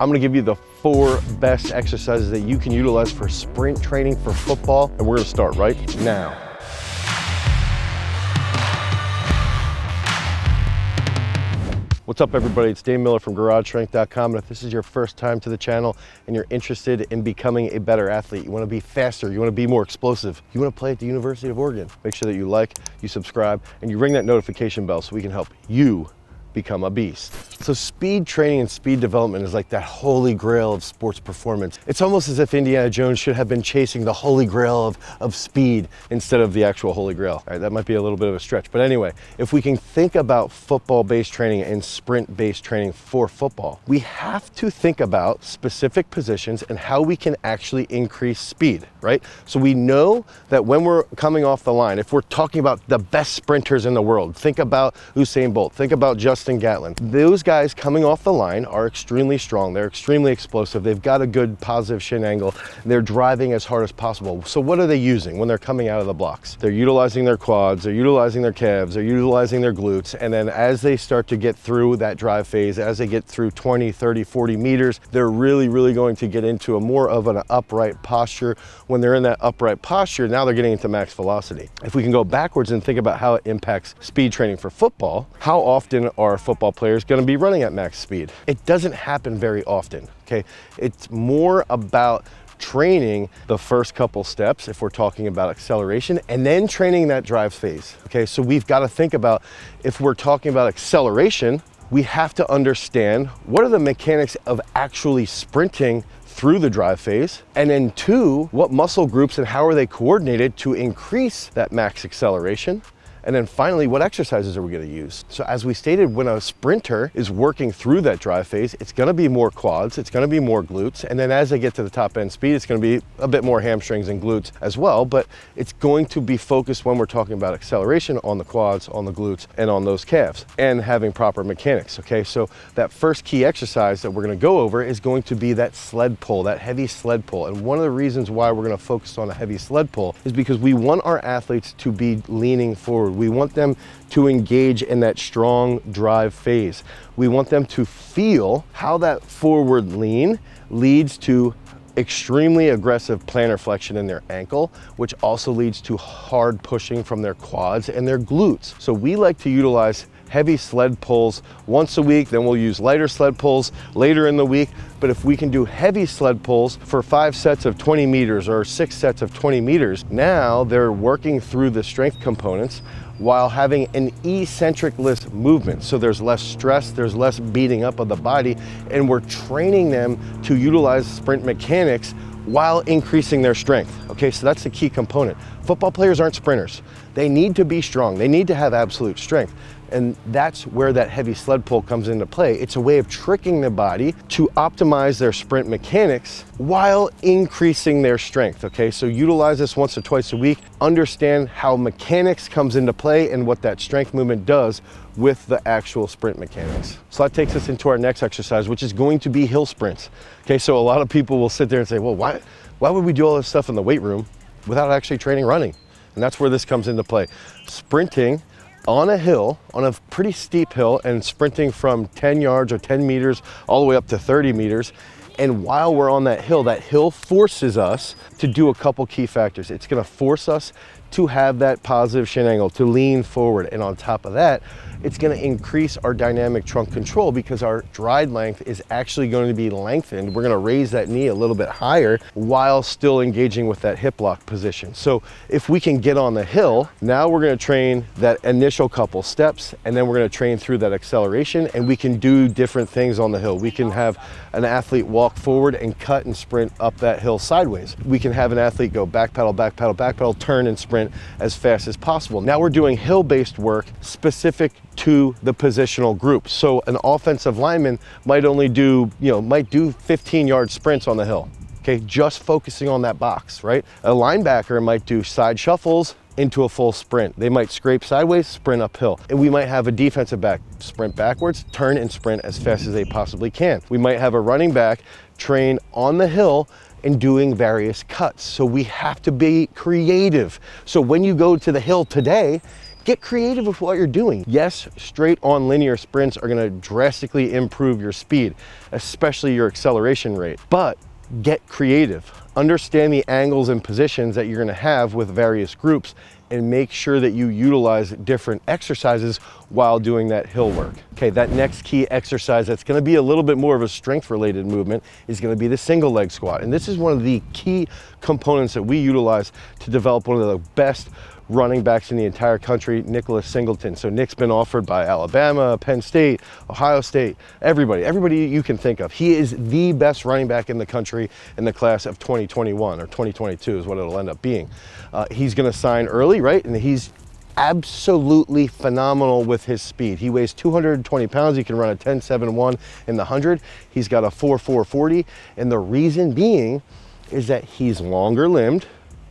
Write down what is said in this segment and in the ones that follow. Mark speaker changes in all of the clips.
Speaker 1: I'm gonna give you the 4 best exercises that you can utilize for sprint training for football, and we're gonna start right now. What's up everybody, it's Dane Miller from GarageStrength.com, and if this is your first time to the channel and you're interested in becoming a better athlete, you wanna be faster, you wanna be more explosive, you wanna play at the University of Oregon, make sure that you like, you subscribe, and you ring that notification bell so we can help you become a beast. So speed training and speed development is like that holy grail of sports performance. It's almost as if Indiana Jones should have been chasing the holy grail of speed instead of the actual holy grail. All right, that might be a little bit of a stretch, but anyway, if we can think about football-based training and sprint-based training for football, we have to think about specific positions and how we can actually increase speed, right? So we know that when we're coming off the line, if we're talking about the best sprinters in the world, think about Usain Bolt, think about Justin Gatlin. Those guys coming off the line are extremely strong. They're extremely explosive. They've got a good positive shin angle. They're driving as hard as possible. So what are they using when they're coming out of the blocks? They're utilizing their quads, they're utilizing their calves, they're utilizing their glutes. And then as they start to get through that drive phase, as they get through 20, 30, 40 meters, they're really going to get into a more of an upright posture. When they're in that upright posture, now they're getting into max velocity. If we can go backwards and think about how it impacts speed training for football, how often are football players going to be running at max speed? It doesn't happen very often, okay? It's more about training the first couple steps if we're talking about acceleration, and then training that drive phase, okay? So we've got to think about, if we're talking about acceleration, we have to understand what are the mechanics of actually sprinting through the drive phase, and then 2, what muscle groups and how are they coordinated to increase that max acceleration. And then finally, what exercises are we going to use? So as we stated, when a sprinter is working through that drive phase, it's going to be more quads, it's going to be more glutes, and then as they get to the top end speed, it's going to be a bit more hamstrings and glutes as well, but it's going to be focused when we're talking about acceleration on the quads, on the glutes, and on those calves, and having proper mechanics, okay? So that first key exercise that we're going to go over is going to be that sled pull, that heavy sled pull. And one of the reasons why we're going to focus on a heavy sled pull is because we want our athletes to be leaning forward. We want them to engage in that strong drive phase. We want them to feel how that forward lean leads to extremely aggressive plantar flexion in their ankle, which also leads to hard pushing from their quads and their glutes. So we like to utilize heavy sled pulls once a week, then we'll use lighter sled pulls later in the week. But if we can do heavy sled pulls for 5 sets of 20 meters or 6 sets of 20 meters, now they're working through the strength components while having an eccentric-less movement. So there's less stress, there's less beating up of the body, and we're training them to utilize sprint mechanics while increasing their strength. Okay, so that's the key component. Football players aren't sprinters. They need to be strong. They need to have absolute strength. And that's where that heavy sled pull comes into play. It's a way of tricking the body to optimize their sprint mechanics while increasing their strength, okay? So utilize this once or twice a week, understand how mechanics comes into play and what that strength movement does with the actual sprint mechanics. So that takes us into our next exercise, which is going to be hill sprints. Okay, so a lot of people will sit there and say, well, why would we do all this stuff in the weight room without actually training running? And that's where this comes into play. Sprinting on a hill, on a pretty steep hill, and sprinting from 10 yards or 10 meters all the way up to 30 meters. And while we're on that hill forces us to do a couple key factors. It's gonna force us to have that positive shin angle, to lean forward. And on top of that, it's gonna increase our dynamic trunk control because our stride length is actually going to be lengthened. We're gonna raise that knee a little bit higher while still engaging with that hip lock position. So if we can get on the hill, now we're gonna train that initial couple steps, and then we're gonna train through that acceleration, and we can do different things on the hill. We can have an athlete walk forward and cut and sprint up that hill sideways. We can have an athlete go back pedal, back pedal, back pedal, turn and sprint as fast as possible. Now we're doing hill-based work specific to the positional group. So an offensive lineman might only do, might do 15-yard sprints on the hill. Okay, just focusing on that box, right? A linebacker might do side shuffles into a full sprint. They might scrape sideways, sprint uphill. And we might have a defensive back sprint backwards, turn and sprint as fast as they possibly can. We might have a running back train on the hill and doing various cuts. So we have to be creative. So when you go to the hill today, Get creative with what you're doing. Yes, straight on linear sprints are gonna drastically improve your speed, especially your acceleration rate, but get creative. Understand the angles and positions that you're gonna have with various groups, and make sure that you utilize different exercises while doing that hill work. Okay, that next key exercise that's gonna be a little bit more of a strength related movement is gonna be the single leg squat. And this is one of the key components that we utilize to develop one of the best running backs in the entire country, Nicholas Singleton. So Nick's been offered by Alabama, Penn State, Ohio State, everybody you can think of. He is the best running back in the country in the class of 2021 or 2022 is what it'll end up being. He's gonna sign early, right? And he's absolutely phenomenal with his speed. He weighs 220 pounds. He can run a 10.71 in the 100. He's got a 4.440. And the reason being is that he's longer limbed,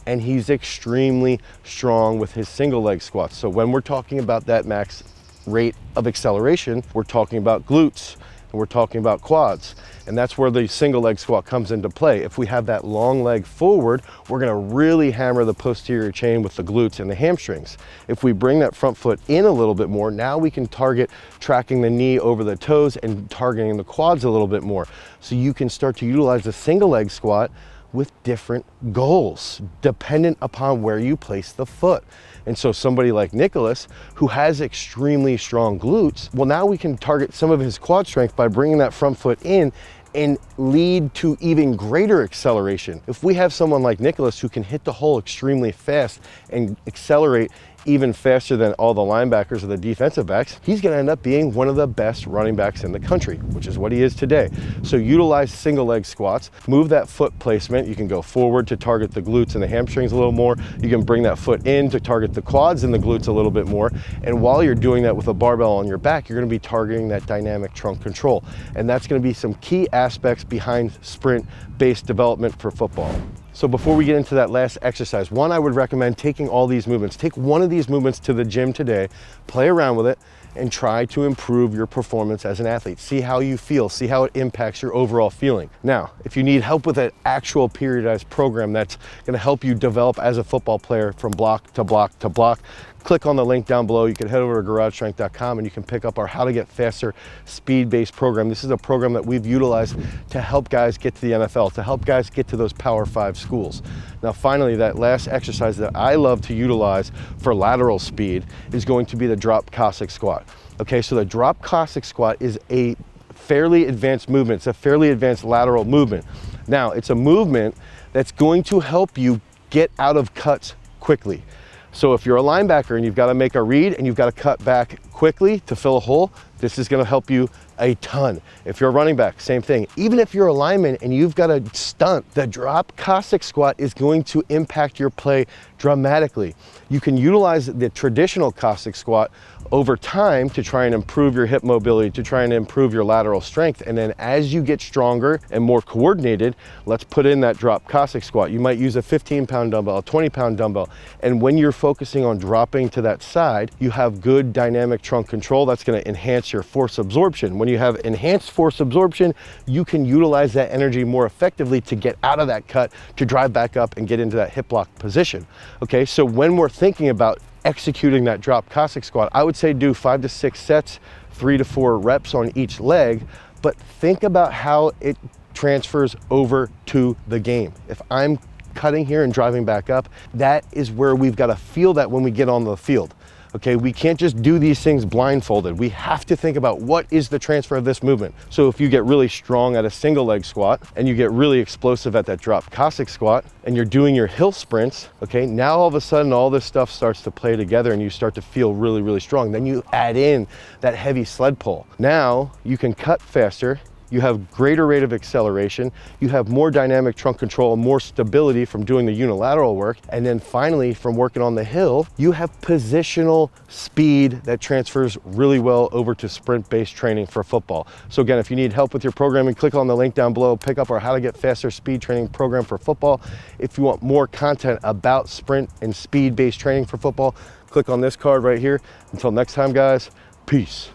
Speaker 1: and he's extremely strong with his single leg squats. So when we're talking about that max rate of acceleration, we're talking about glutes and we're talking about quads. And that's where the single leg squat comes into play. If we have that long leg forward, we're gonna really hammer the posterior chain with the glutes and the hamstrings. If we bring that front foot in a little bit more, now we can target tracking the knee over the toes and targeting the quads a little bit more. So you can start to utilize the single leg squat with different goals, dependent upon where you place the foot. And so somebody like Nicholas, who has extremely strong glutes, well, now we can target some of his quad strength by bringing that front foot in and lead to even greater acceleration. If we have someone like Nicholas who can hit the hole extremely fast and accelerate even faster than all the linebackers or the defensive backs, he's gonna end up being one of the best running backs in the country, which is what he is today. So utilize single leg squats, move that foot placement. You can go forward to target the glutes and the hamstrings a little more. You can bring that foot in to target the quads and the glutes a little bit more. And while you're doing that with a barbell on your back, you're gonna be targeting that dynamic trunk control. And that's gonna be some key aspects behind sprint-based development for football. So before we get into that last exercise, one, I would recommend taking all these movements. Take one of these movements to the gym today, play around with it, and try to improve your performance as an athlete. See how you feel, see how it impacts your overall feeling. Now, if you need help with an actual periodized program that's gonna help you develop as a football player from block to block to block, click on the link down below. You can head over to garagestrength.com and you can pick up our How to Get Faster speed-based program. This is a program that we've utilized to help guys get to the NFL, to help guys get to those Power 5 schools. Now, finally, that last exercise that I love to utilize for lateral speed is going to be the drop COSSACK squat. Okay, so the drop COSSACK squat is a fairly advanced movement. It's a fairly advanced lateral movement. Now, it's a movement that's going to help you get out of cuts quickly. So if you're a linebacker and you've got to make a read and you've got to cut back quickly to fill a hole, this is going to help you a ton. If you're a running back, same thing. Even if you're a lineman and you've got a stunt, the drop COSSACK squat is going to impact your play dramatically. You can utilize the traditional COSSACK squat over time to try and improve your hip mobility, to try and improve your lateral strength. And then as you get stronger and more coordinated, let's put in that drop COSSACK squat. You might use a 15-pound dumbbell, a 20-pound dumbbell. And when you're focusing on dropping to that side, you have good dynamic trunk control. That's going to enhance your force absorption. When you have enhanced force absorption, you can utilize that energy more effectively to get out of that cut, to drive back up and get into that hip lock position. Okay, so when we're thinking about executing that drop COSSACK squat, I would say do 5 to 6 sets, 3 to 4 reps on each leg, but think about how it transfers over to the game. If I'm cutting here and driving back up, that is where we've got to feel that when we get on the field. Okay, we can't just do these things blindfolded. We have to think about what is the transfer of this movement. So if you get really strong at a single leg squat and you get really explosive at that drop COSSACK squat and you're doing your hill sprints, okay, now all of a sudden all this stuff starts to play together and you start to feel really, really strong. Then you add in that heavy sled pull. Now you can cut faster. You have greater rate of acceleration, you have more dynamic trunk control, more stability from doing the unilateral work, and then finally from working on the hill, you have positional speed that transfers really well over to sprint-based training for football. So again, if you need help with your programming, click on the link down below, pick up our How to Get Faster speed training program for football. If you want more content about sprint and speed-based training for football, click on this card right here. Until next time, guys, peace.